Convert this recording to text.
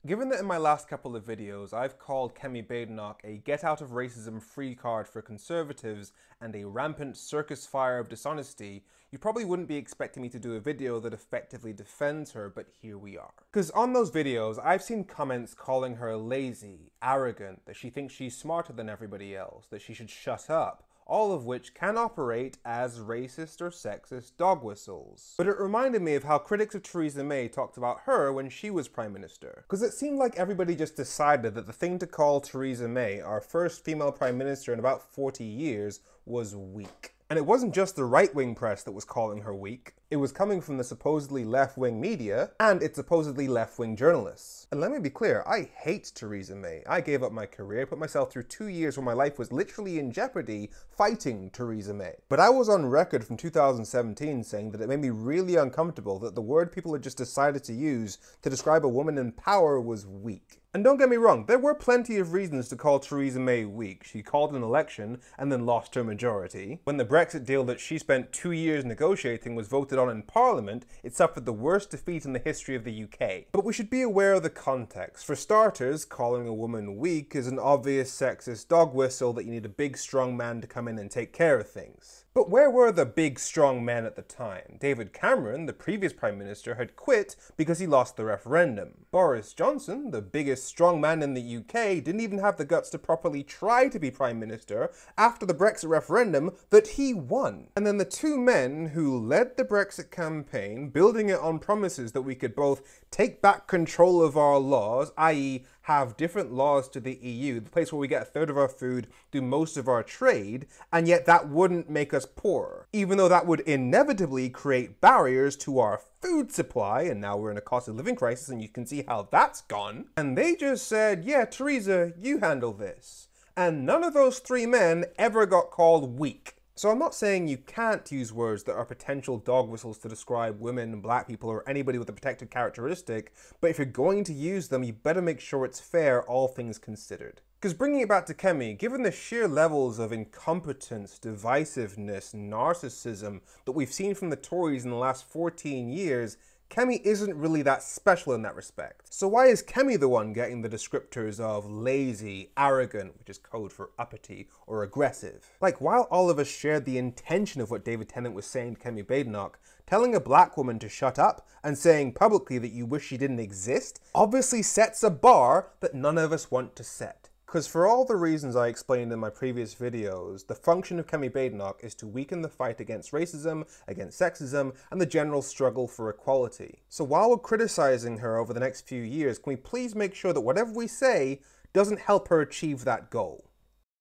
Given that in my last couple of videos I've called Kemi Badenoch a get out of racism free card for conservatives and a rampant circus fire of dishonesty, you probably wouldn't be expecting me to do a video that effectively defends her, but here we are. Because on those videos I've seen comments calling her lazy, arrogant, that she thinks she's smarter than everybody else, that she should shut up, all of which can operate as racist or sexist dog whistles. But it reminded me of how critics of Theresa May talked about her when she was Prime Minister. Because it seemed like everybody just decided that the thing to call Theresa May, our first female Prime Minister in about 40 years, was weak. And it wasn't just the right-wing press that was calling her weak. It was coming from the supposedly left-wing media and its supposedly left-wing journalists. And let me be clear, I hate Theresa May. I gave up my career, put myself through 2 years where my life was literally in jeopardy fighting Theresa May. But I was on record from 2017 saying that it made me really uncomfortable that the word people had just decided to use to describe a woman in power was weak. And don't get me wrong, there were plenty of reasons to call Theresa May weak. She called an election and then lost her majority. When the Brexit deal that she spent 2 years negotiating was voted on in Parliament, it suffered the worst defeat in the history of the UK. But we should be aware of the context. For starters, calling a woman weak is an obvious sexist dog whistle that you need a big strong man to come in and take care of things. But where were the big strong men at the time? David Cameron, the previous Prime Minister, had quit because he lost the referendum. Boris Johnson, the biggest strong man in the UK, didn't even have the guts to properly try to be Prime Minister after the Brexit referendum that he won. And then the two men who led the Brexit campaign, building it on promises that we could both take back control of our laws, i.e. have different laws to the EU, the place where we get a third of our food, do most of our trade, and yet that wouldn't make us poorer, even though that would inevitably create barriers to our food supply, and now we're in a cost of living crisis and you can see how that's gone. And they just said, yeah, Theresa, you handle this. And none of those three men ever got called weak. So I'm not saying you can't use words that are potential dog whistles to describe women, black people, or anybody with a protected characteristic, but if you're going to use them, you better make sure it's fair, all things considered. Because bringing it back to Kemi, given the sheer levels of incompetence, divisiveness, narcissism that we've seen from the Tories in the last 14 years, Kemi isn't really that special in that respect. So why is Kemi the one getting the descriptors of lazy, arrogant, which is code for uppity, or aggressive? Like, while all of us shared the intention of what David Tennant was saying to Kemi Badenoch, telling a black woman to shut up and saying publicly that you wish she didn't exist obviously sets a bar that none of us want to set. Because for all the reasons I explained in my previous videos, the function of Kemi Badenoch is to weaken the fight against racism, against sexism, and the general struggle for equality. So while we're criticizing her over the next few years, can we please make sure that whatever we say doesn't help her achieve that goal?